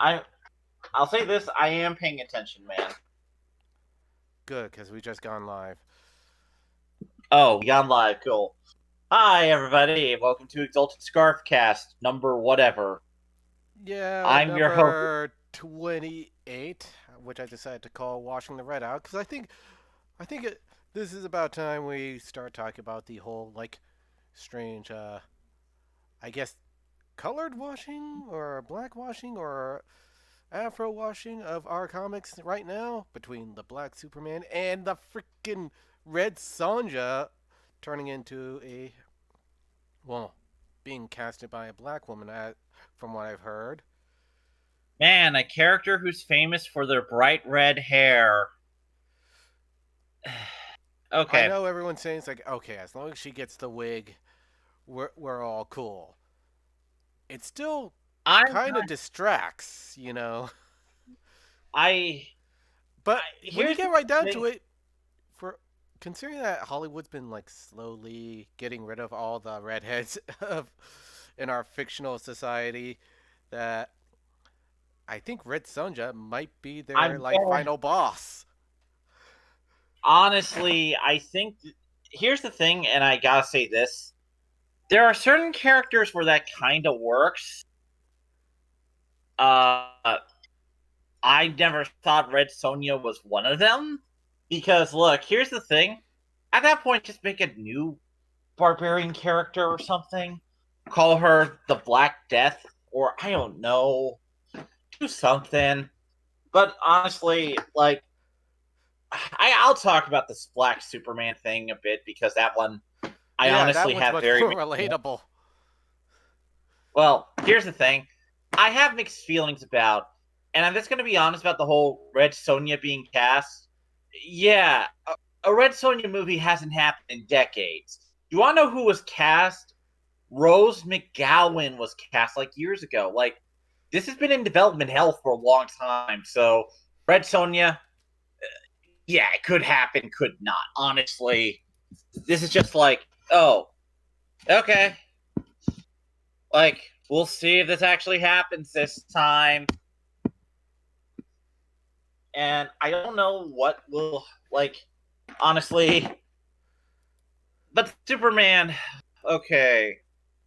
I'll say this: I am paying attention, man. Good, because we just gone live. Oh, we got live. Cool. Hi, everybody. Welcome to Exalted Scarfcast number whatever. Yeah, I'm your host. number 28, which I decided to call Washing the Red Out, because I think this is about time we start talking about the whole, strange, I guess, colored washing, or black washing, or afro washing of our comics right now, between the Black Superman and the freaking Red Sonja turning into well, being casted by a black woman, from what I've heard. Man, a character who's famous for their bright red hair. I Okay. know everyone's saying it's like, okay, as long as she gets the wig, we're all cool. It still I'm kind of distracts, I But when you here's the get right down thing. to it, for considering that Hollywood's been slowly getting rid of all the redheads in our fictional society, that I think Red Sonja might be their I'm final boss. honestly, I think here's the thing, and I gotta say this: there are certain characters where that kind of works. Uh, I never thought Red Sonja was one of them. Because, look, here's the thing. At that point, just make a new barbarian character or something. Call her the Black Death, or I don't know. Do something. But honestly, I'll talk about this Black Superman thing a bit because that one I Yeah, that honestly one's have much very more mixed feelings. relatable. Well, here's the thing. I have mixed feelings about, and I'm just going to be honest about the whole Red Sonja being cast. Yeah, a Red Sonja movie hasn't happened in decades. You want to know who was cast? Rose McGowan was cast years ago. This has been in development hell for a long time. So Red Sonja, yeah, it could happen, could not. Honestly, this is just oh, okay. We'll see if this actually happens this time. And I don't know what will honestly. But Superman, okay.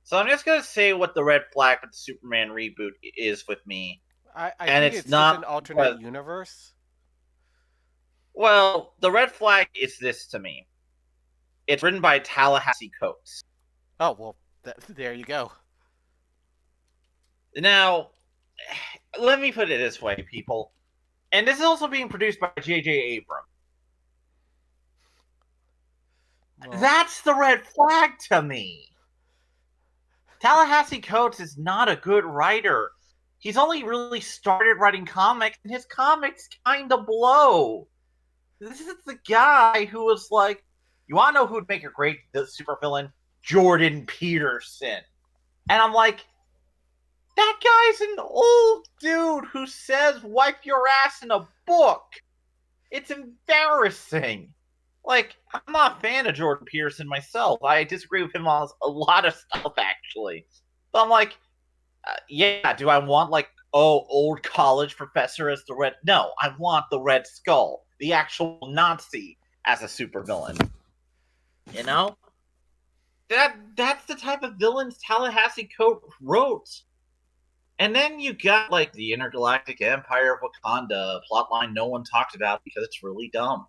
So I'm just gonna say what the red flag with the Superman reboot is with me, I and think it's it's just not an alternate because, universe. well, the red flag is this to me. It's written by Tallahassee Coates. Oh, well, there you go. Now, let me put it this way, people, and this is also being produced by J.J. Abrams. Well, That's the red flag to me. Tallahassee Coates is not a good writer. He's only really started writing comics, and his comics kind of blow. This is the guy who was you want to know who would make a great supervillain? Jordan Peterson. And I'm like, that guy's an old dude who says wipe your ass in a book. It's embarrassing. I'm not a fan of Jordan Peterson myself. I disagree with him on a lot of stuff, actually. But I'm like, yeah, do I want old college professor as the red? No, I want the Red Skull, the actual Nazi, as a supervillain. You know, that's the type of villains Tallahassee Coat wrote. And then you got the Intergalactic Empire of Wakanda plotline no one talked about because it's really dumb.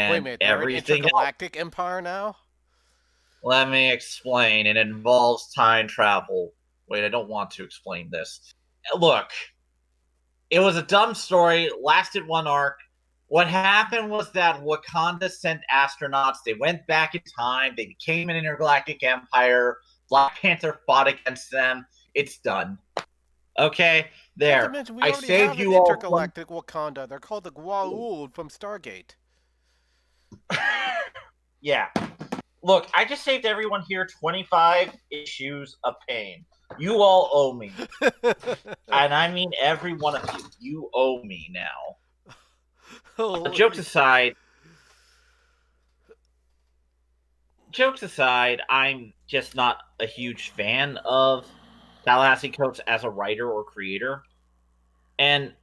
wait a And minute, they're an everything else. intergalactic empire now? Let me explain. It involves time travel. Wait, I don't want to explain this. Look, it was a dumb story, lasted one arc. What happened was that Wakanda sent astronauts. They went back in time. They became an intergalactic empire. Black Panther fought against them. It's done. Okay, Not to there. mention, we I already saved have an you all from. intergalactic Wakanda. They're called the Goa'uld from Stargate. Yeah. Look, I just saved everyone here 25 issues of pain. You all owe me. And I mean every one of you. You owe me now. Jokes Holy. aside, I'm just not a huge fan of Tallahassee Coates as a writer or creator. And,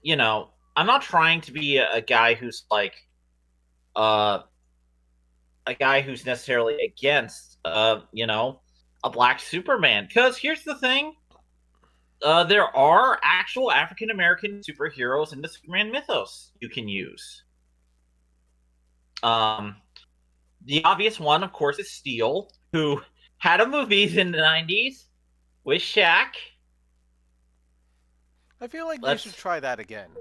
I'm not trying to be a guy who's like, uh, a guy who's necessarily against, a black Superman. Because here's the thing: there are actual African American superheroes in the Superman mythos you can use. Um, the obvious one, of course, is Steel, who had a movies in the '90s with Shaq. I feel like they should Let's, try that again.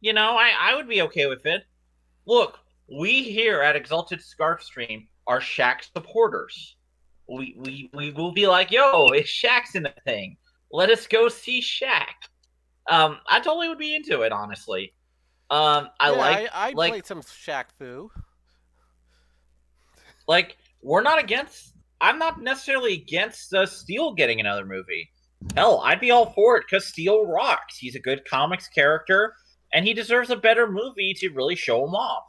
I would be okay with it. Look, we here at Exalted Scarf Stream are Shaq supporters. We will be like, yo, it's Shaq's in the thing. Let us go see Shaq. I totally would be into it, honestly. I Yeah, like I like played some Shaq Fu. like we're not against. I'm not necessarily against Steel getting another movie. Hell, I'd be all for it because Steel rocks. He's a good comics character, and he deserves a better movie to really show him off.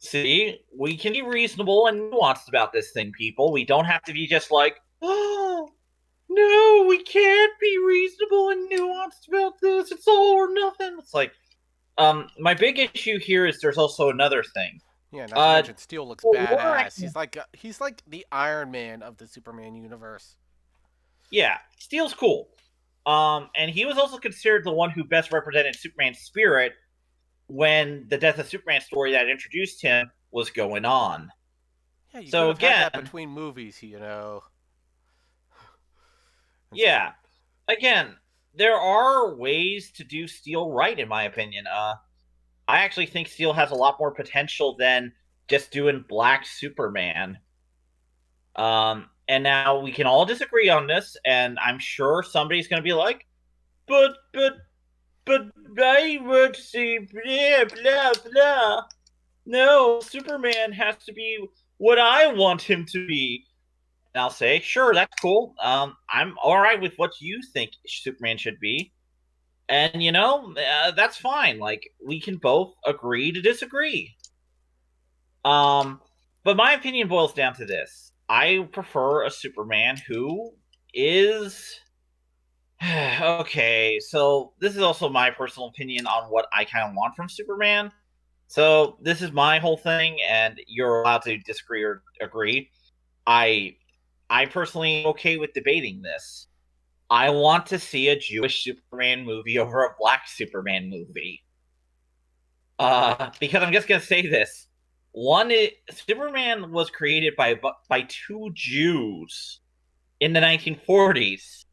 See, we can be reasonable and nuanced about this thing, people. We don't have to be just like, oh, no, we can't be reasonable and nuanced about this. It's all or nothing. It's like, my big issue here is there's also another thing. Yeah, not to mention Steel looks We're badass. He's like the Iron Man of the Superman universe. yeah, Steel's cool. And he was also considered the one who best represented Superman's spirit when the Death of Superman story that introduced him was going on. Yeah, you could So have had again, that between movies, you know. yeah, again, there are ways to do Steel right, in my opinion. I actually think Steel has a lot more potential than just doing Black Superman. And now we can all disagree on this, and I'm sure somebody's going to be like, but I would say blah blah blah. No, Superman has to be what I want him to be. And I'll say, sure, that's cool. I'm all right with what you think Superman should be, and that's fine. Like we can both agree to disagree. Um, but my opinion boils down to this: I prefer a Superman who is okay. So this is also my personal opinion on what I kind of want from Superman. So this is my whole thing, and you're allowed to disagree or agree. I I personally am okay with debating this. I want to see a Jewish Superman movie over a black Superman movie. Because I'm just gonna say this: Superman was created by two Jews in the 1940s.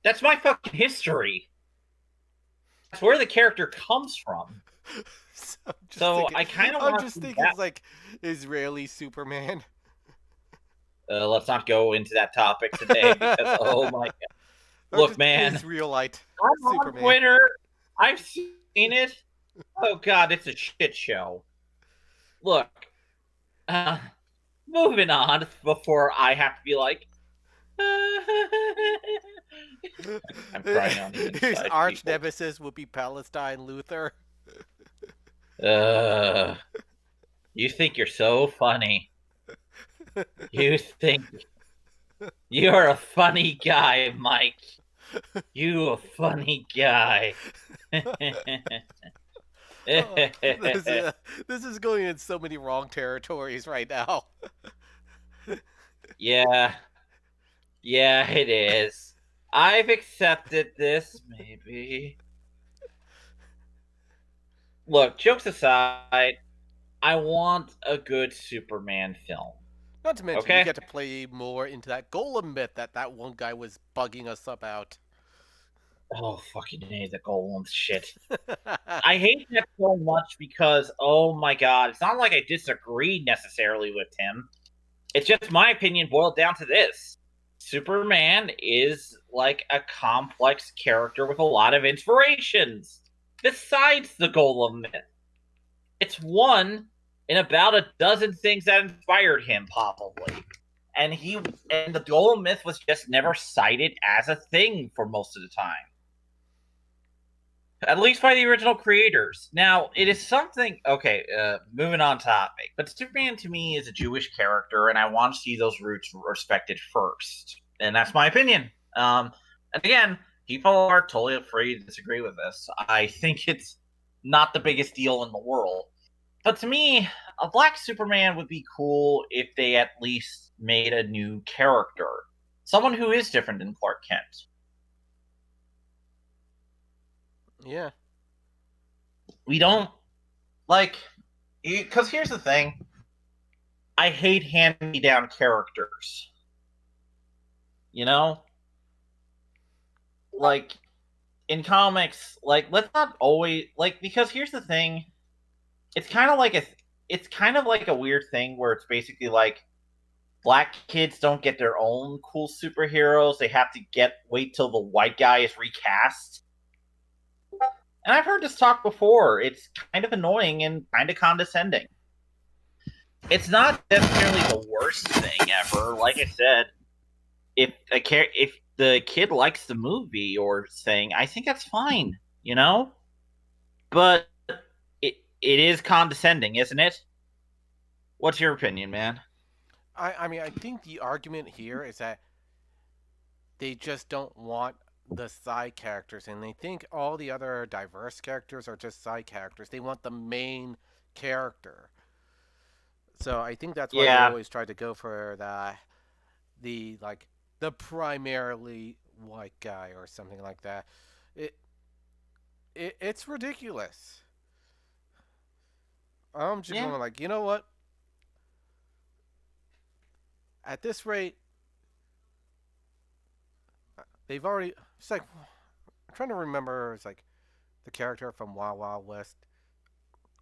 That's my fucking history. That's where the character comes from. So I kind of I'm want to just see thinking that. it's like Israeli Superman. Let's not go into that topic today because oh my god! Or Look, just man, Israelite I'm on Superman. Twitter. I've seen it. Oh god, it's a shit show. Look, uh, moving on before I have to be like, I'm crying on the His inside, arch people. nemesis would be Palestine Luther. Uh, you think you're so funny. You think you're a funny guy, Mike. You a funny guy. Oh, this is going in so many wrong territories right now. Yeah, yeah, it is. I've accepted this, maybe. Look, jokes aside, I want a good Superman film. Not to mention, you Okay? get to play more into that golem myth that one guy was bugging us about. Oh, fucking hate the Golem shit. I hate that so much because, oh my god, it's not like I disagree necessarily with him. It's just my opinion boiled down to this: Superman is like a complex character with a lot of inspirations, besides the Golem myth. It's one in about a dozen things that inspired him, probably. And the Golem myth was just never cited as a thing for most of the time, at least by the original creators. Now, it is something. Okay, moving on topic. But Superman to me is a Jewish character, and I want to see those roots respected first. And that's my opinion. And again, People are totally free to disagree with this. I think it's not the biggest deal in the world. But to me, a black Superman would be cool if they at least made a new character. Someone who is different than Clark Kent. Yeah. We don't, like, because here's the thing. I hate hand-me-down characters. You know? Like, in comics, like, let's not always, like, because here's the thing. It's kind of like it's kind of like a weird thing where it's basically like black kids don't get their own cool superheroes. They have to wait till the white guy is recast. And I've heard this talk before. It's kind of annoying and kind of condescending. It's not necessarily the worst thing ever. Like I said, if the kid likes the movie or thing, I think that's fine, you know? But it is condescending, isn't it? What's your opinion, man? I mean, I think the argument here is that they just don't want the side characters, and they think all the other diverse characters are just side characters. They want the main character. So I think that's why they Yeah, always try to go for the like the primarily white guy or something like that. It, it's ridiculous. I'm just yeah, going like, you know what? At this rate, they've already. It's like I'm trying to remember. It's like the character from Wild Wild West,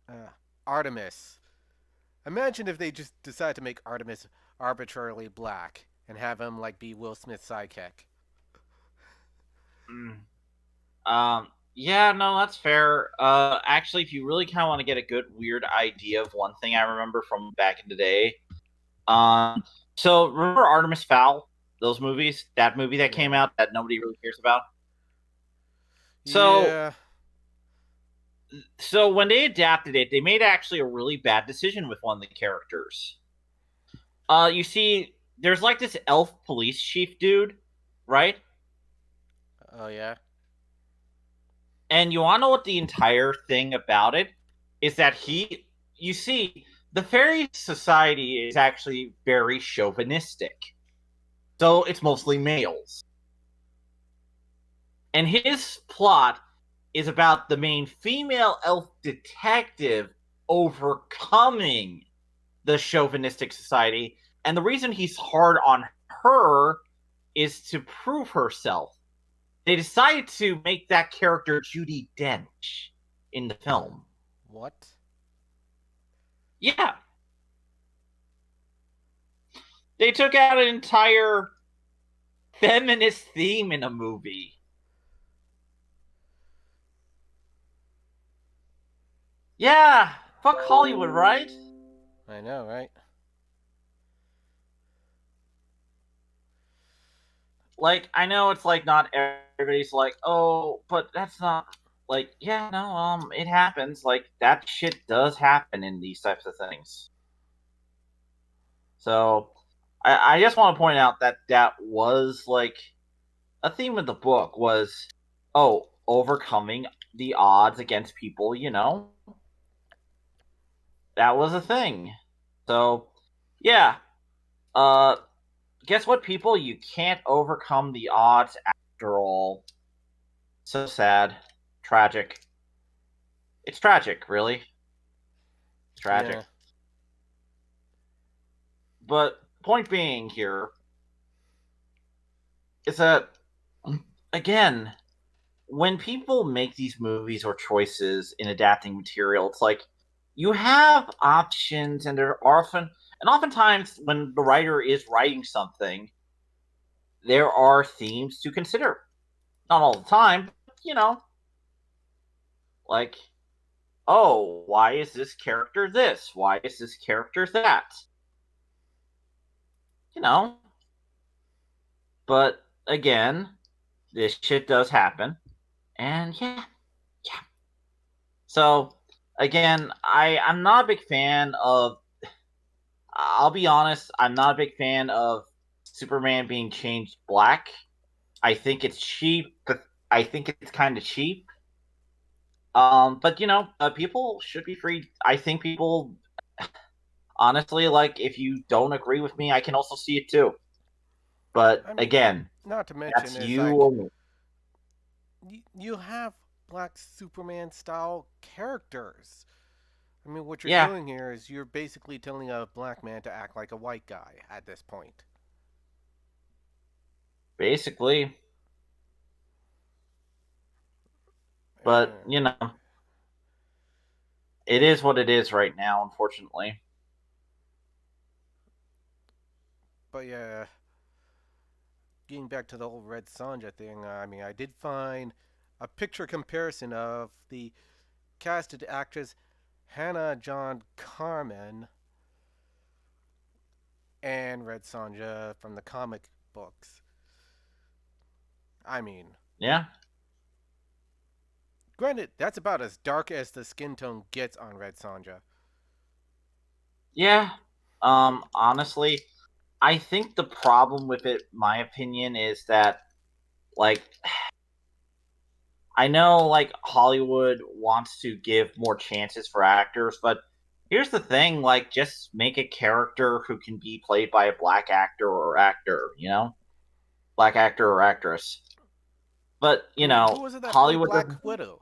uh, Artemis. Imagine if they just decide to make Artemis arbitrarily black and have him like be Will Smith's sidekick. mm. Yeah, no, that's fair. Actually, if you really kind of want to get a good weird idea of one thing I remember from back in the day, um, so remember Artemis Fowl? Those movies, that movie that came Yeah. out that nobody really cares about. So, Yeah. so when they adapted it, they made actually a really bad decision with one of the characters. You see, there's like this elf police chief dude, right? Oh yeah. And you want to know what the entire thing about it is that you see, the fairy society is actually very chauvinistic. So it's mostly males. And his plot is about the main female elf detective overcoming the chauvinistic society. And the reason he's hard on her is to prove herself. They decided to make that character Judi Dench in the film. What? Yeah, they took out an entire feminist theme in a movie. Yeah, fuck Hollywood, right? I know, right? Like, I know it's like not everybody's like, oh, but that's not like, yeah, no, it happens. Like that shit does happen in these types of things. So, I just want to point out that that was like a theme of the book was, oh, overcoming the odds against people, that was a thing. So, yeah. Uh, guess what, people? You can't overcome the odds after all. So sad. Tragic. It's tragic, really. It's tragic. Yeah. But point being here is that, again, when people make these movies or choices in adapting material, it's like you have options, and oftentimes when the writer is writing something, there are themes to consider. Not all the time, but, like, oh, why is this character this? Why is this character that? You know, but again, this shit does happen, and yeah, yeah. So again, I'm not a big fan of. I'll be honest, I'm not a big fan of Superman being changed black. I think it's cheap. I think it's kind of cheap. But people should be free. I think people, honestly, like if you don't agree with me, I can also see it too. But I mean, again, not to mention that's is you like or me. you have Black Superman style characters. I mean, what you're Yeah, doing here is you're basically telling a black man to act like a white guy at this point. basically. But Uh, it is what it is right now, unfortunately. but yeah, getting back to the whole Red Sonja thing, I mean, I did find a picture comparison of the casted actress Hannah John Carmen and Red Sonja from the comic books. I mean, Yeah, granted, that's about as dark as the skin tone gets on Red Sonja. yeah. Honestly, I think the problem with it, my opinion, is that like I know like Hollywood wants to give more chances for actors, but here's the thing, like just make a character who can be played by a black actor, black actor or actress. But, Who was it that played Hollywood Black doesn't. Widow?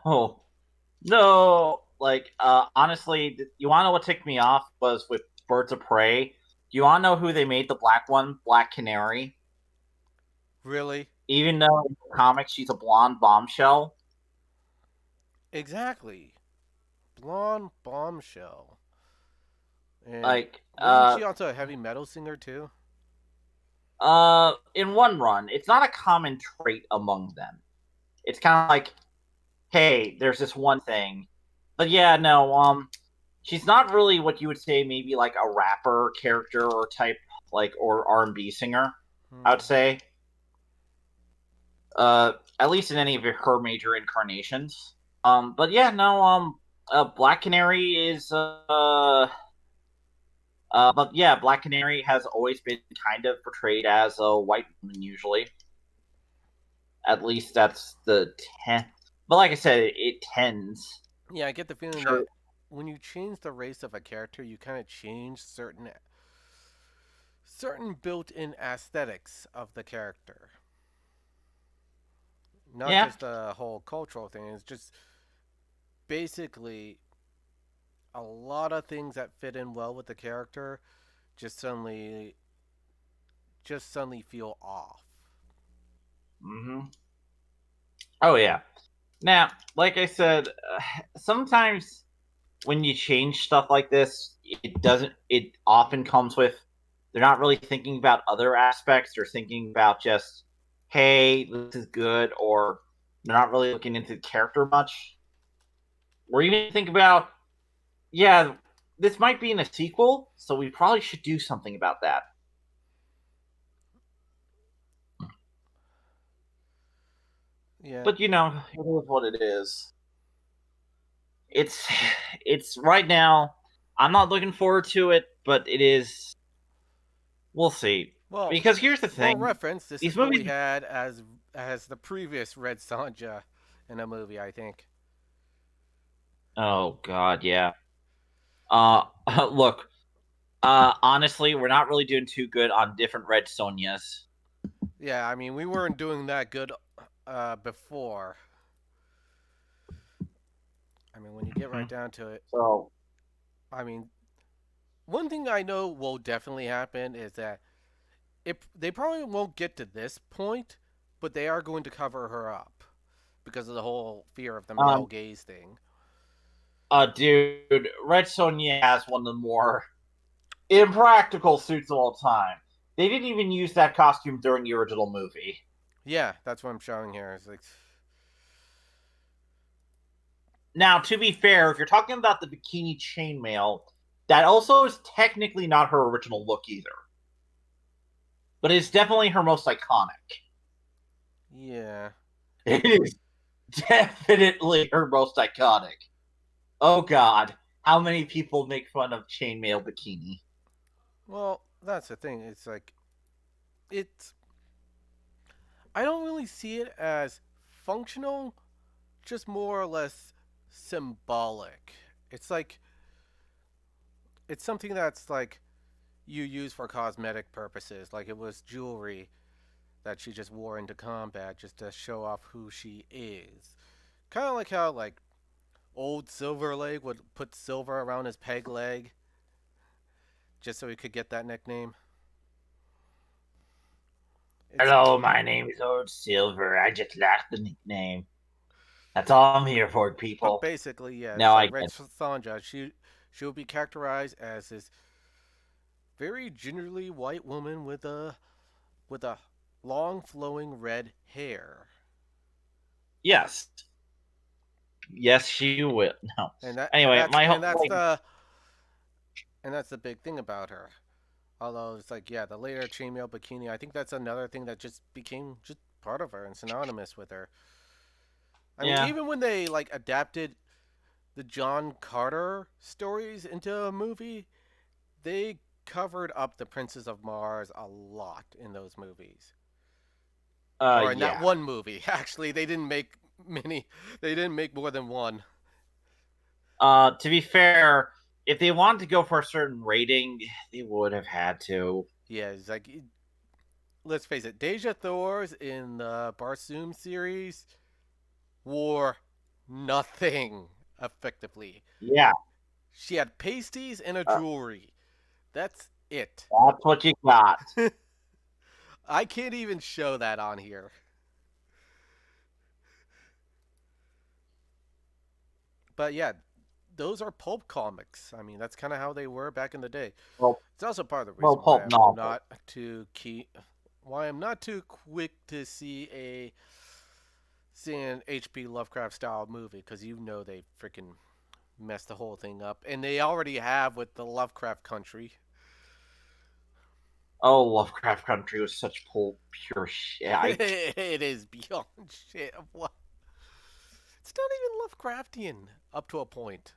Oh, no. Like honestly, you want to know what ticked me off was with Birds of Prey. Do you want to know who they made the black one? Black Canary. Really? Even though in the comics she's a blonde bombshell. Exactly. Blonde bombshell. And Like wasn't she also a heavy metal singer too? in one run, it's not a common trait among them. It's kind of like, hey, there's this one thing. But yeah, no, she's not really what you would say maybe like a rapper character or type, like, or R&B singer, I would Hmm. say. At least in any of her major incarnations. But yeah, no, Black Canary is but yeah, Black Canary has always been kind of portrayed as a white woman usually. At least that's the ten. But like I said, it tends. Yeah, I get the feeling Sure. that when you change the race of a character, you kind of change certain built-in aesthetics of the character. Not Yeah. just the whole cultural thing. It's just basically a lot of things that fit in well with the character just suddenly feel off. Hmm. Oh yeah. Now, like I said, sometimes when you change stuff like this, it doesn't. It often comes with they're not really thinking about other aspects. They're thinking about just, hey, this is good, or they're not really looking into the character much. Or even think about, yeah, this might be in a sequel, so we probably should do something about that. Yeah. But it is what it is. It's it's right now. I'm not looking forward to it, but it is. We'll see. Well, Because here's the for thing: reference, this these is what we movies. had as the previous Red Sonja in a movie, I think. Oh God, yeah. Look. Honestly, we're not really doing too good on different Red Sonias. Yeah, I mean, we weren't doing that good before. I mean, when you get right Mhm. down to it, So I mean, one thing I know will definitely happen is that they probably won't get to this point, but they are going to cover her up because of the whole fear of the male Um, gaze thing. dude, Red Sonja has one of the more impractical suits of all time. They didn't even use that costume during the original movie. Yeah, that's what I'm showing here. It's like, Now, to be fair, if you're talking about the bikini chainmail, that also is technically not her original look either, but it's definitely her most iconic. yeah. It is definitely her most iconic. Oh God, how many people make fun of chainmail bikini? Well, that's the thing. It's like it's I don't really see it as functional, just more or less symbolic. It's like it's something that's like you use for cosmetic purposes, like it was jewelry that she just wore into combat just to show off who she is. Kind of like how like old Silver Leg would put silver around his peg leg just so he could get that nickname. It's Hello, my name is Old Silver. I just like the nickname. That's all I'm here for, but people. basically, yeah, No, it's I like Red get. Sonja. She will be characterized as this very gingerly white woman with a long flowing red hair. Yes, yes, she will. No. And that and Anyway, that's my and whole that's like, the and that's the big thing about her. Although it's like, yeah, the later chainmail bikini, I think that's another thing that just became just part of her and synonymous with her. I mean, yeah, even when they like adapted the John Carter stories into a movie, they covered up the Princess of Mars a lot in those movies. Or in that yeah. one movie. Actually, they didn't make many. They didn't make more than one. To be fair, if they wanted to go for a certain rating, they would have had to. Yeah, it's like let's face it, Deja Thors in the Barsoom series wore nothing effectively. Yeah, She had pasties and a uh, jewelry. That's it. that's what you got. I can't even show that on here. But yeah, those are pulp comics. I mean, that's kind of how they were back in the day. Well, It's also part of the well, reason why pulp novel. I'm not too quick to see an H.P. Lovecraft style movie because you know they freaking messed the whole thing up, and they already have with the Lovecraft Country. Oh, Lovecraft Country was such pulp pure shit. It is beyond shit. What? It's not even Lovecraftian up to a point.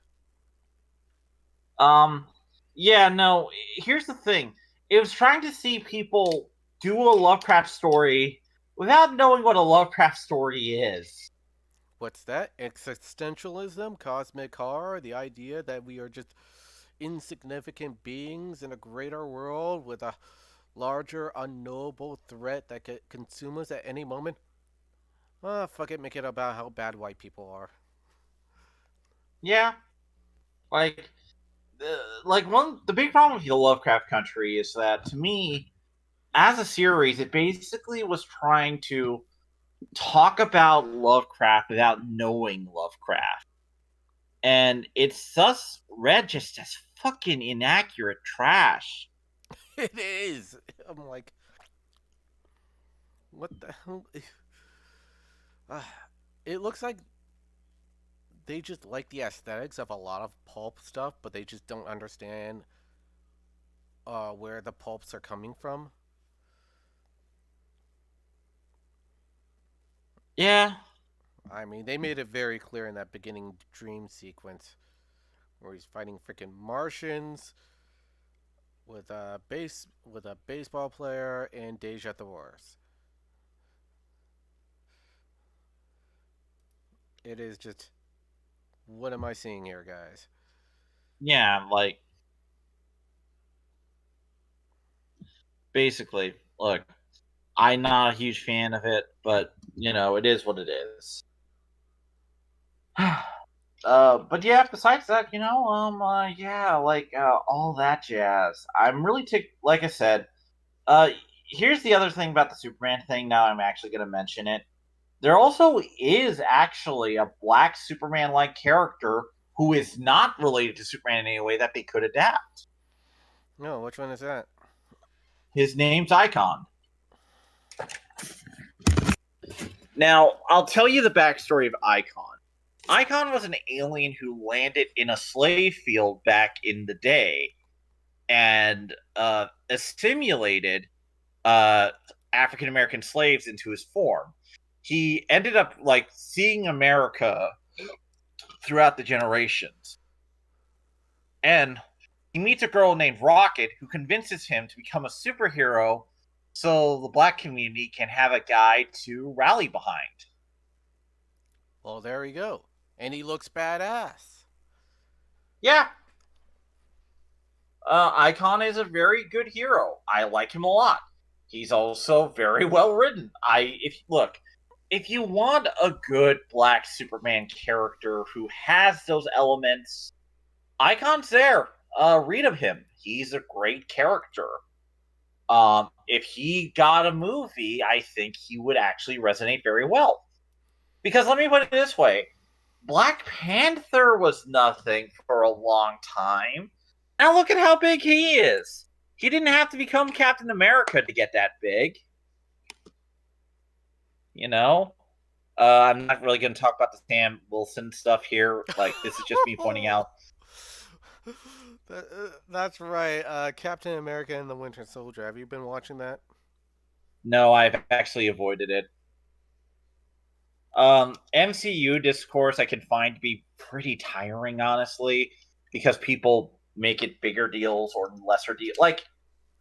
Um, yeah, no. Here's the thing: it was trying to see people do a Lovecraft story without knowing what a Lovecraft story is. What's that? Existentialism, cosmic horror, the idea that we are just insignificant beings in a greater world with a larger, unknowable threat that could consume us at any moment. Ah, fuck it, make it about how bad white people are. Yeah, like, one the big problem with the Lovecraft Country is that to me, as a series, it basically was trying to talk about Lovecraft without knowing Lovecraft. And it's thus read just as fucking inaccurate trash. It is. I'm like, what the hell? It looks like they just like the aesthetics of a lot of pulp stuff, but they just don't understand where the pulps are coming from. Yeah. I mean, they made it very clear in that beginning dream sequence where he's fighting freaking Martians with a baseball player and Deja Thors. It is just what am I seeing here, guys? Yeah, like, basically, look, I'm not a huge fan of it, but, it is what it is. But yeah, besides that, yeah, like, all that jazz. I'm really like I said, uh, here's the other thing about the Superman thing. Now I'm actually going to mention it. There also is actually a black Superman like character who is not related to Superman in any way that they could adapt. No, which one is that? His name's Icon. Now, I'll tell you the backstory of Icon. Icon was an alien who landed in a slave field back in the day and assimilated uh, African American slaves into his form. He ended up like seeing America throughout the generations, and he meets a girl named Rocket who convinces him to become a superhero so the black community can have a guy to rally behind. Well, there we go. And he looks badass. Yeah, Icon is a very good hero. I like him a lot. He's also very well written. If look, if you want a good black Superman character who has those elements, Icon's there. Read of him. He's a great character. If he got a movie, I think he would actually resonate very well. Because let me put it this way: Black Panther was nothing for a long time. Now look at how big he is. He didn't have to become Captain America to get that big. You know? I'm not really going to talk about the Sam Wilson stuff here. Like, this is just me pointing out. That's right. Captain America and the Winter Soldier. Have you been watching that? No, I've actually avoided it. MCU discourse I can find to be pretty tiring, honestly, because people make it bigger deals or lesser deals. Like,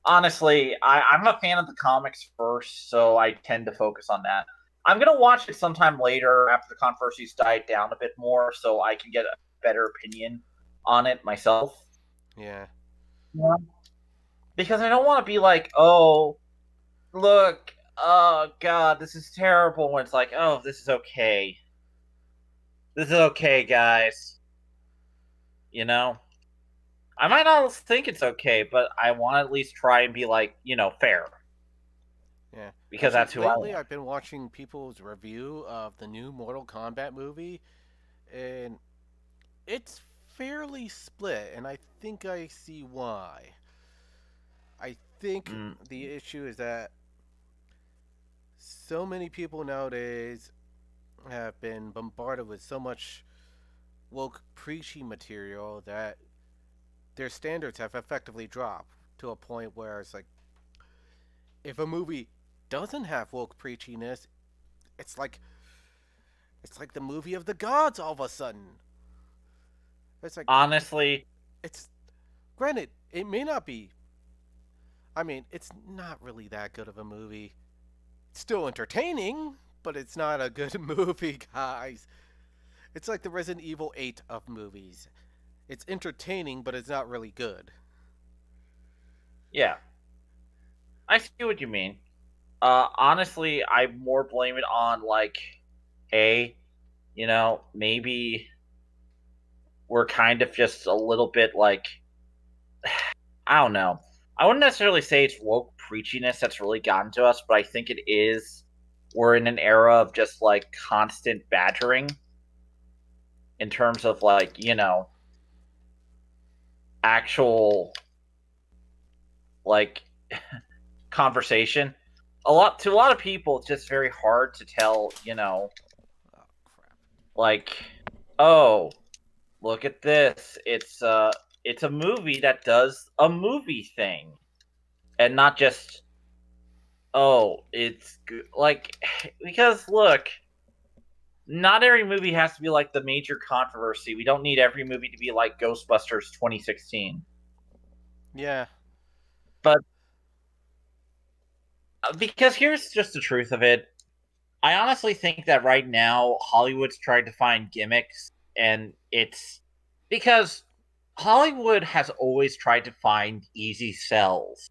honestly, I'm a fan of the comics first, so I tend to focus on that. I'm gonna watch it sometime later after the controversies died down a bit more, so I can get a better opinion on it myself. Yeah. Yeah. Because I don't want to be like, oh, look, oh god, this is terrible. When it's like, oh, this is okay. This is okay, guys. You know, I might not think it's okay, but I want to at least try and be like, fair Yeah. because Actually, that's who I lately am. I've been watching people's review of the new Mortal Kombat movie, and it's fairly split, and I think I see why. I think Mm, the issue is that so many people nowadays have been bombarded with so much woke preachy material that their standards have effectively dropped to a point where it's like if a movie doesn't have woke preachiness, it's like it's like the movie of the gods all of a sudden. It's like honestly, it's granted, it may not be. I mean, it's not really that good of a movie. It's still entertaining, but it's not a good movie, guys. It's like the Resident Evil 8 of movies. It's entertaining, but it's not really good. yeah, I see what you mean. Honestly, I more blame it on like, hey, maybe we're kind of just a little bit like, I don't know. I wouldn't necessarily say it's woke preachiness that's really gotten to us, but I think it is. We're in an era of just like constant badgering in terms of like, actual like conversation. A lot of people it's just very hard to tell, Oh crap! like, oh, look at this. It's a movie that does a movie thing and not just oh, it's like because look, not every movie has to be like the major controversy. We don't need every movie to be like Ghostbusters 2016. Yeah, But because here's just the truth of it. I honestly think that right now Hollywood's trying to find gimmicks and it's because Hollywood has always tried to find easy sells,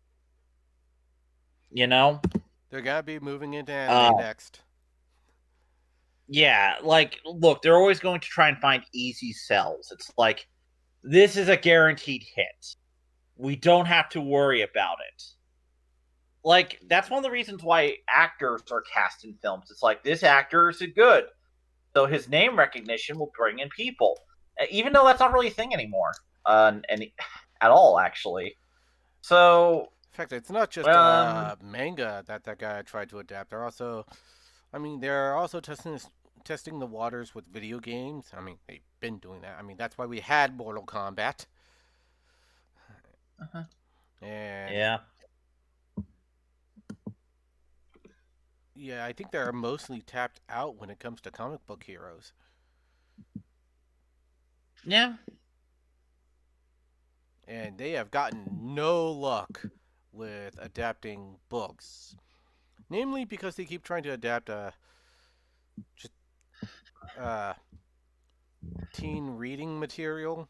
you know? they're gonna be moving into anime Uh next. yeah, like look, they're always going to try and find easy sells. It's like this is a guaranteed hit. We don't have to worry about it. Like that's one of the reasons why actors are cast in films. It's like this actor is good, so his name recognition will bring in people, even though that's not really a thing anymore, and at all actually. So, In fact, it's not just um, manga that guy tried to adapt. They're also testing the waters with video games. I mean, they've been doing that. I mean, that's why we had Mortal Kombat. And yeah, yeah, I think they're mostly tapped out when it comes to comic book heroes. yeah, And they have gotten no luck with adapting books. Namely, because they keep trying to adapt just uh, teen reading material,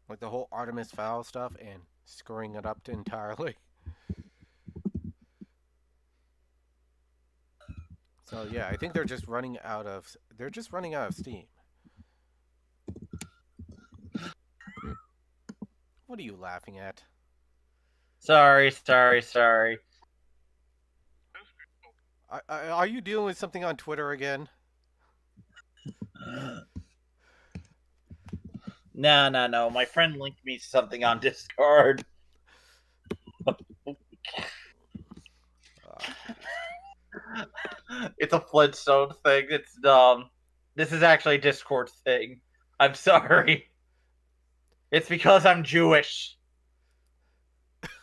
like the whole Artemis Fowl stuff, and screwing it up entirely. So yeah, I think they're just running out of steam. What are you laughing at? Sorry, sorry, sorry. Are you dealing with something on Twitter again? No, no, no. My friend linked me something on Discord. Oh, jeez. It's a Flintstone thing. It's dumb. This is actually a Discord thing. I'm sorry. It's because I'm Jewish.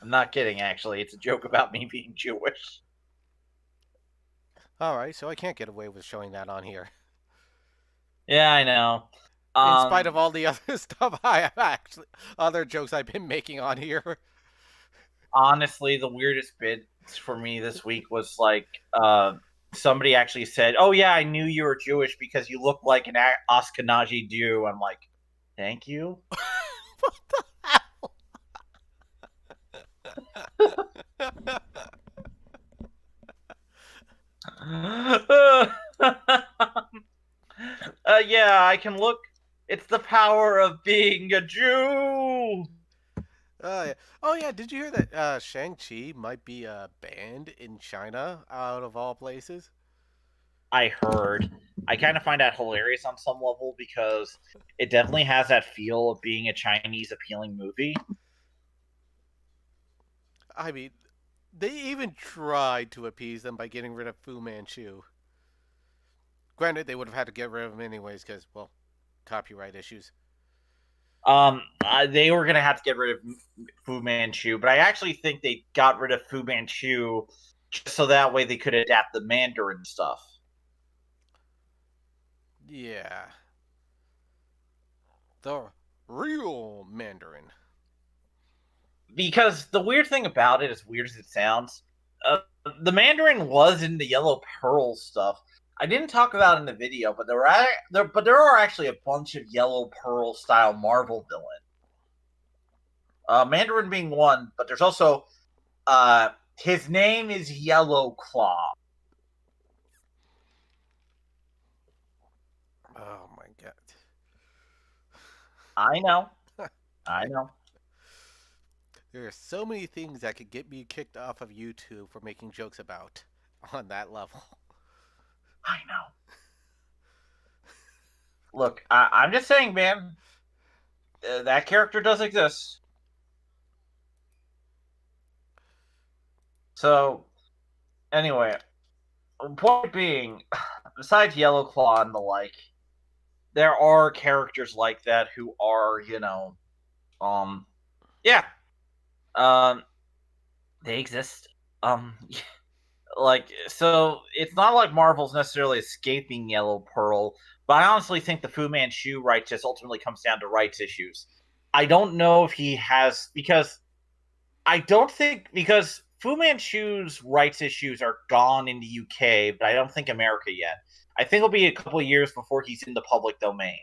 I'm not kidding, actually. It's a joke about me being Jewish. All right, so I can't get away with showing that on here, Yeah, I know. in spite of Um, all the other stuff I have actually other jokes I've been making on here. Honestly, the weirdest bit for me this week was like, somebody actually said, "Oh yeah, I knew you were Jewish because you look like an Ashkenazi Jew." I'm like, "Thank you." Yeah, I can look. It's the power of being a Jew. Oh yeah. Oh yeah. Did you hear that Shang Chi might be banned in China out of all places? I heard. I kind of find that hilarious on some level because it definitely has that feel of being a Chinese appealing movie. I mean, they even tried to appease them by getting rid of Fu Manchu. Granted, they would have had to get rid of him anyways because, well, copyright issues. They were gonna have to get rid of Fu Manchu, but I actually think they got rid of Fu Manchu just so that way they could adapt the Mandarin stuff. Yeah, the real Mandarin. Because the weird thing about it, as weird as it sounds, the Mandarin was in the Yellow Pearl stuff. I didn't talk about it in the video, but there are actually a bunch of Yellow Pearl style Marvel villains. Mandarin being one, but there's also his name is Yellow Claw. Oh my I know, god. I I, know, there are so many things that could get me kicked off of YouTube for making jokes about on that level. I know. Look, I'm just saying, man. That character does exist. So anyway, point being, besides Yellow Claw and the like, there are characters like that who are, um, yeah, um, they exist. Um, like so, it's not like Marvel's necessarily escaping Yellow Pearl, but I honestly think the Fu Manchu rights just ultimately comes down to rights issues. I don't know if he has because I don't think because Fu Manchu's rights issues are gone in the UK, but I don't think America yet. I think it'll be a couple of years before he's in the public domain.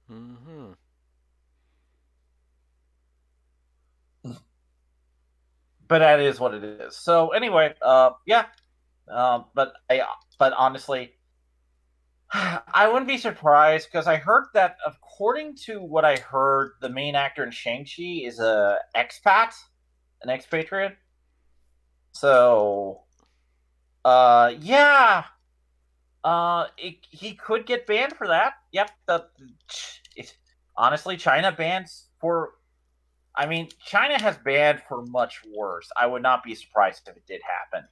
Mm-hmm. But that is what it is. So anyway, yeah. But honestly, I wouldn't be surprised because I heard that according to what I heard, the main actor in Shang Chi is a expat, an expatriate. So, yeah, he could get banned for that. Yep. It, honestly, China bans for. I mean, China has banned for much worse. I would not be surprised if it did happen.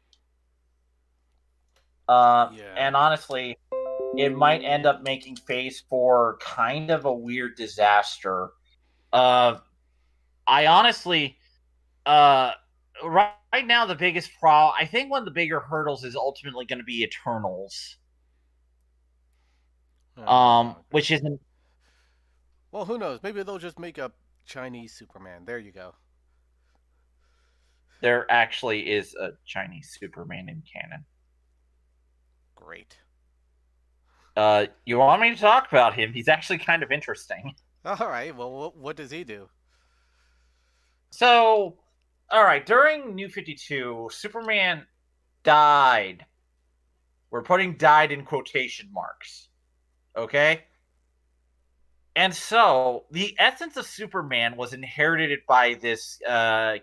Yeah. And honestly, it might end up making Phase 4 kind of a weird disaster. Uh, I honestly, uh, right now, the biggest problem, I think one of the bigger hurdles is ultimately going to be Eternals, Oh, which isn't. well, who knows? Maybe they'll just make a Chinese Superman. There you go. There actually is a Chinese Superman in canon. Great. You want me to talk about him? He's actually kind of interesting. All right. Well, what does he do? So, all right, during New 52, Superman died. We're putting died in quotation marks. Okay? And so, the essence of Superman was inherited by this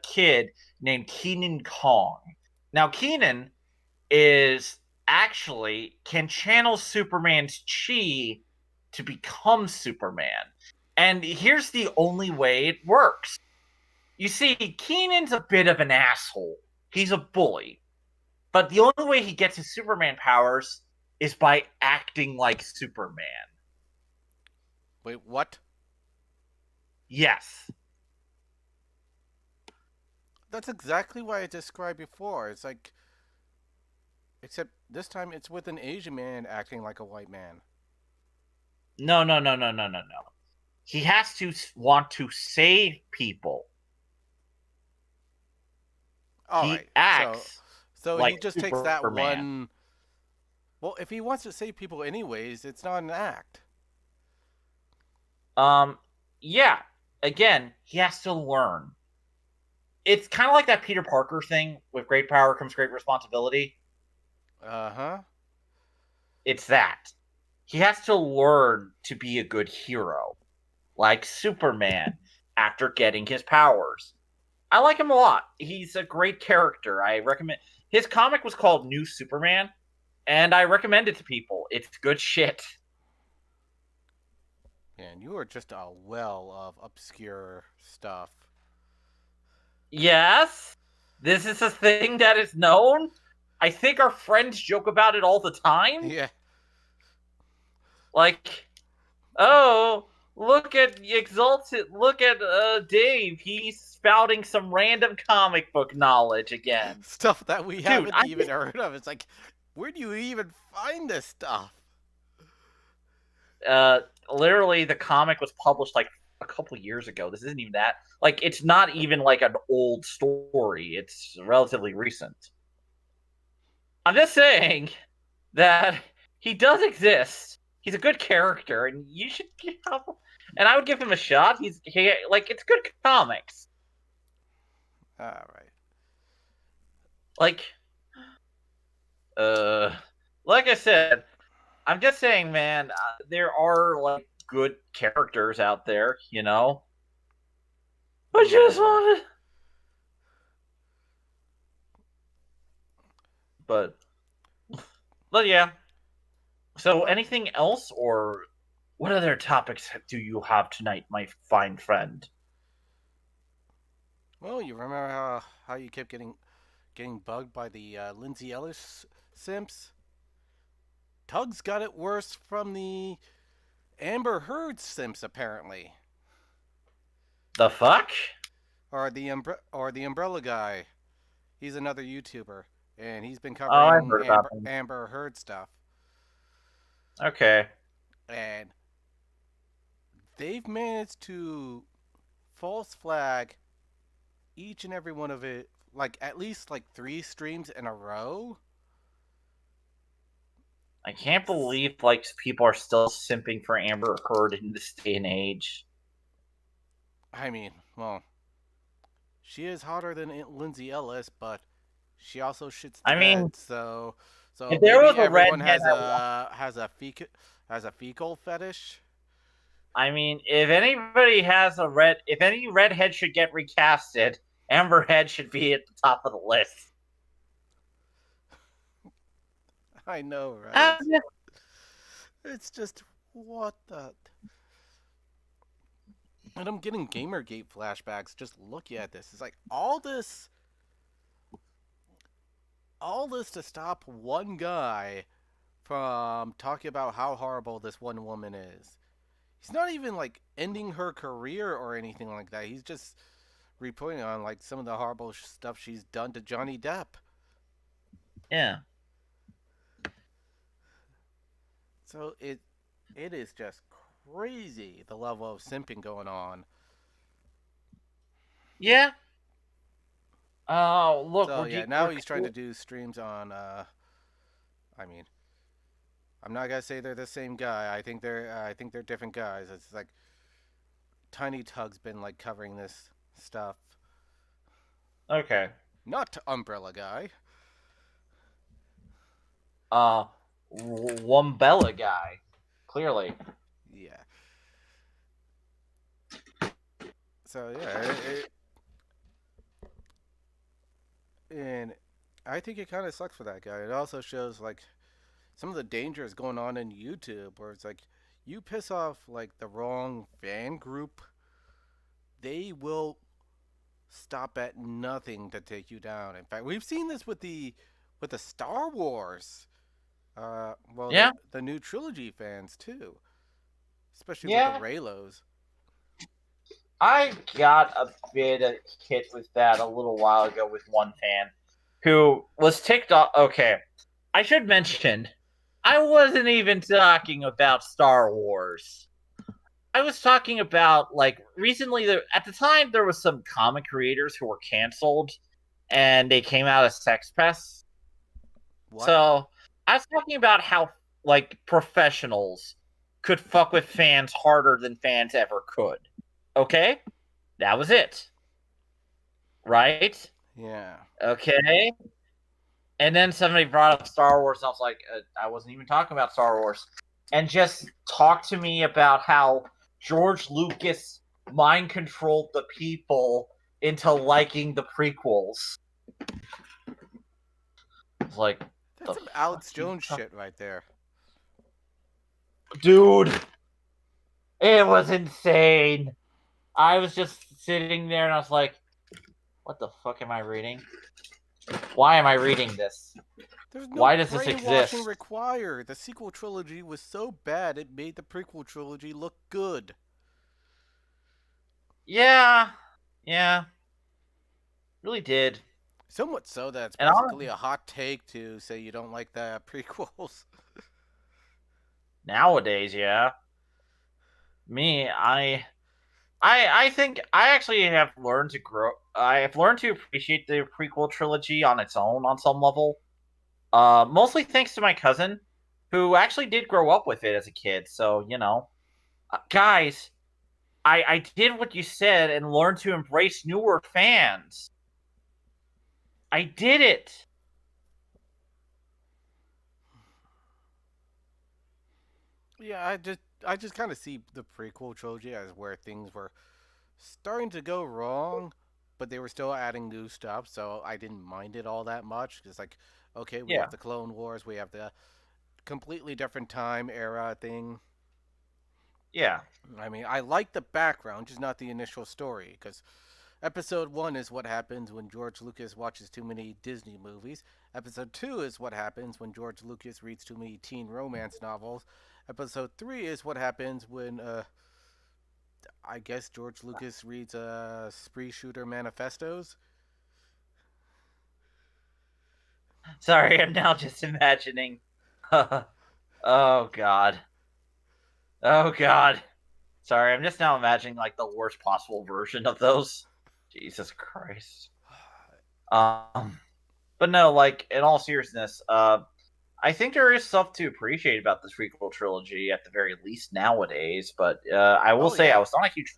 kid named Keenan Kong. Now, Keenan is actually can channel Superman's chi to become Superman. And here's the only way it works. You see, Keenan's a bit of an asshole. He's a bully. But the only way he gets his Superman powers is by acting like Superman. Wait, what? Yes. That's exactly what I described before. It's like, except this time it's with an Asian man acting like a white man. No, no, no, no, no, no, no. He has to want to save people. All He right. So, acts so he like just takes that Superman. one. Well, if he wants to save people anyways, it's not an act. Um, yeah. Again, he has to learn. It's kind of like that Peter Parker thing with great power comes great responsibility. Uh huh. It's that. He has to learn to be a good hero, like Superman, after getting his powers. I like him a lot. He's a great character. I recommend his comic was called New Superman, and I recommend it to people. It's good shit. And you are just a well of obscure stuff. Yes, this is a thing that is known. I think our friends joke about it all the time. Yeah. Like, oh, look at Exalted. Look at Dave. He's spouting some random comic book knowledge again. Stuff that we Dude, haven't even heard of. It's like, where do you even find this stuff? uh, literally, the comic was published like a couple years ago. This isn't even that. Like, it's not even like an old story. It's relatively recent. I'm just saying that he does exist. He's a good character, and you should give. And I would give him a shot. Like it's good comics. All right. Like uh, like I said, I'm just saying, man. There are like good characters out there, you know. I just Yeah. wanted, but yeah. So, Well, anything else, or what other topics do you have tonight, my fine friend? well, you remember how you kept getting bugged by the Lindsay Ellis simps? Tug's got it worse from the Amber Heard simps apparently, The fuck? or the Umbrella guy. He's another YouTuber, and he's been Oh, I covering heard about them. Amber Heard stuff, Okay. and they've managed to false flag each and every one of it, like at least like 3 streams in a row. I can't believe like people are still simping for Amber Heard in this day and age. I mean, well, she is hotter than Lindsay Ellis, but she also shits the I mean, bed. So if there maybe was a everyone redhead, has a fecal fetish. I mean, if any redhead should get recasted, Amber Head should be at the top of the list. I know, right? Uh, It's just what the. And I'm getting GamerGate flashbacks. Just look at this. It's like all this to stop one guy from talking about how horrible this one woman is. He's not even like ending her career or anything like that. He's just reporting on like some of the horrible stuff she's done to Johnny Depp. yeah. So it is just crazy the level of simping going on. Yeah. Oh, look, So we're yeah, deep. now he's trying to do streams on. I mean, I'm not gonna say they're the same guy. I think they're different guys. It's like Tiny Tug's been like covering this stuff. Okay. Not Umbrella Guy. Uh, Wumbella guy, clearly. Yeah. So yeah, and I think it kind of sucks for that guy. It also shows like some of the dangers going on in YouTube, where it's like you piss off like the wrong fan group, they will stop at nothing to take you down. In fact, we've seen this with the Star Wars. Well, Yeah, the new trilogy fans too, especially with the yeah. Raylos. I got a bit of hit with that a little while ago with one fan who was ticked off. Okay, I should mention, I wasn't even talking about Star Wars. I was talking about like recently. At the time, there was some comic creators who were canceled, and they came out as sex pests. What? So I was talking about how like professionals could fuck with fans harder than fans ever could. Okay, that was it, right? Yeah. Okay. And then somebody brought up Star Wars, and I was like, I wasn't even talking about Star Wars. And just talk to me about how George Lucas mind controlled the people into liking the prequels. It's like, That's the some fuck Alex you Jones talk- shit right there. Dude, it was insane. I was just sitting there and I was like, what the fuck am I reading? Why am I reading this? There's no Why does this brainwashing exist? required. The sequel trilogy was so bad it made the prequel trilogy look good. Yeah, yeah, really did. So much so that it's And basically a hot take to say you don't like the prequels. nowadays, yeah, me, I think I actually have learned to grow. I have learned to appreciate the prequel trilogy on its own on some level. Mostly thanks to my cousin, who actually did grow up with it as a kid. So guys, I did what you said and learned to embrace newer fans. I did it. Yeah, I just kind of see the prequel trilogy as where things were starting to go wrong, but they were still adding new stuff, so I didn't mind it all that much. It's like, okay, we have Yeah, the Clone Wars, we have the completely different time era thing. yeah, I mean, I like the background, just not the initial story, because Episode 1 is what happens when George Lucas watches too many Disney movies. Episode 2 is what happens when George Lucas reads too many teen romance novels. Episode 3 is what happens when, I guess George Lucas reads spree shooter manifestos. Sorry, I'm now just imagining. Oh God. Oh God. Sorry, I'm just now imagining like the worst possible version of those. Jesus Christ. Um, but no, like in all seriousness, I think there is stuff to appreciate about this prequel trilogy at the very least nowadays. But I will Oh, say I yeah. was not a huge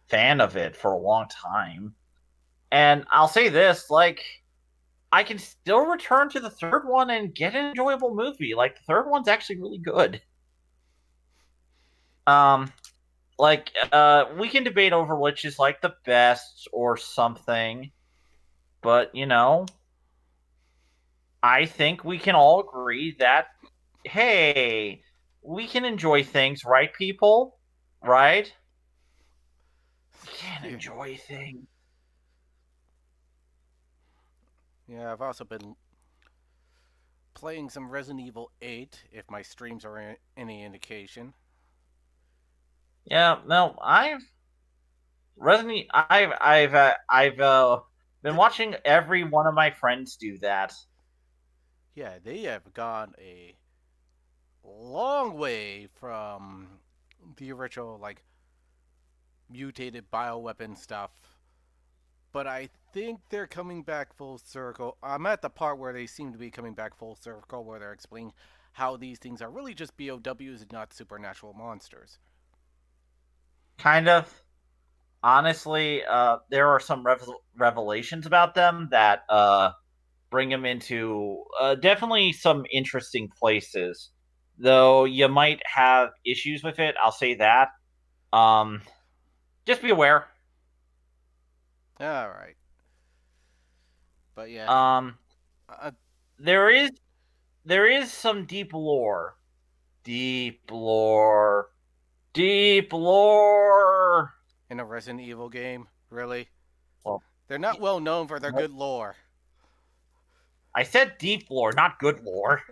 fan of it for a long time, and I'll say this: like I can still return to the third one and get an enjoyable movie. Like the third one's actually really good. Um, we can debate over which is like the best or something, but I think we can all agree that hey, we can enjoy things, right, people? Right? We can Yeah. enjoy things. Yeah, I've also been playing some Resident Evil 8, if my streams are any indication. Yeah, no, I've been The, watching every one of my friends do that. yeah, they have gone a long way from the original, like, mutated bioweapon stuff. but I think they're coming back full circle. I'm at the part where they seem to be coming back full circle, where they're explaining how these things are really just BOWs and not supernatural monsters. Kind of. Honestly, there are some revelations about them that bring them into definitely some interesting places. Though you might have issues with it, I'll say that. Um, just be aware. All right, but yeah, Um, uh, there is there is some deep lore, deep lore. in a Resident Evil game, really, Well, they're not well known for their good lore. I said deep lore, not good lore.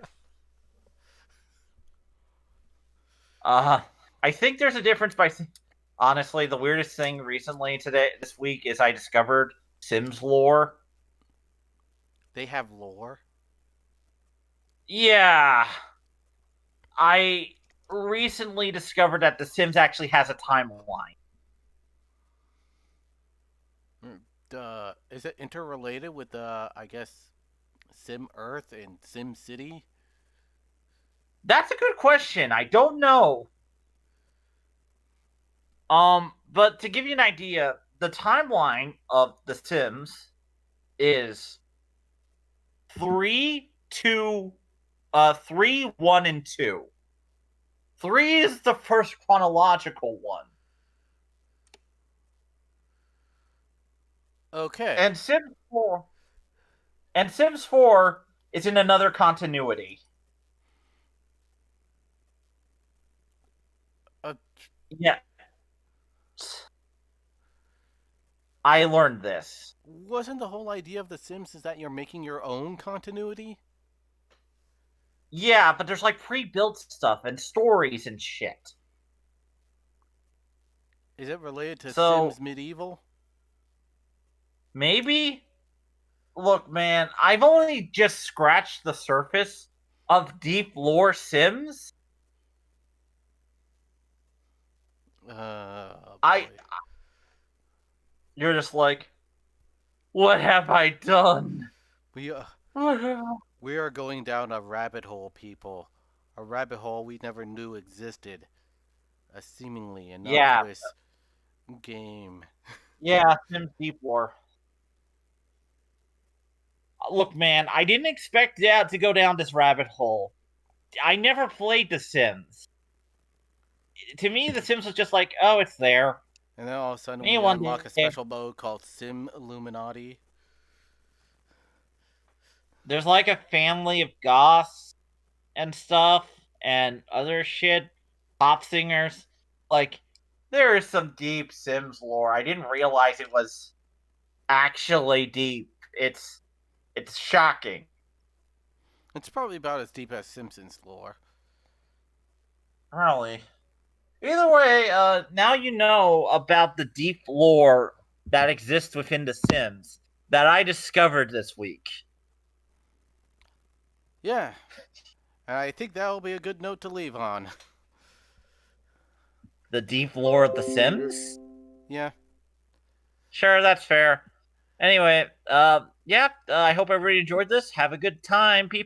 Uh, I think there's a difference by. Honestly, the weirdest thing recently this week is I discovered Sims lore. They have lore. Yeah, I recently discovered that The Sims actually has a timeline. Is it interrelated with I guess Sim Earth and Sim City? That's a good question. I don't know. But to give you an idea, the timeline of The Sims is 3, 2, 3, 1, and 2. 3 is the first chronological one. Okay. And Sims 4 is in another continuity. Uh, Yeah, I learned this. wasn't the whole idea of The Sims is that you're making your own continuity? Yeah, but there's like pre-built stuff and stories and shit. Is it related to So Sims Medieval? maybe, look, man, I've only just scratched the surface of deep lore Sims. I, Boy. you're just like, what have I done? We What have... we are going down a rabbit hole, people. A rabbit hole we never knew existed. A seemingly Yeah, innocuous game. yeah, Sims deep lore. Look, man, I didn't expect that to go down this rabbit hole. I never played The Sims. To me, The Sims was just like, oh, it's there. And then all of a sudden Maybe we one unlock a day special mode called Sim Illuminati. there's like a family of goths and stuff and other shit, pop singers. Like, there is some deep Sims lore. I didn't realize it was actually deep. It's shocking. It's probably about as deep as Simpsons lore. Really. Either way, now you know about the deep lore that exists within The Sims that I discovered this week. Yeah, and I think that'll be a good note to leave on. The deep lore of The Sims? Yeah. Sure, that's fair. Anyway, yeah, I hope everybody enjoyed this. Have a good time, people.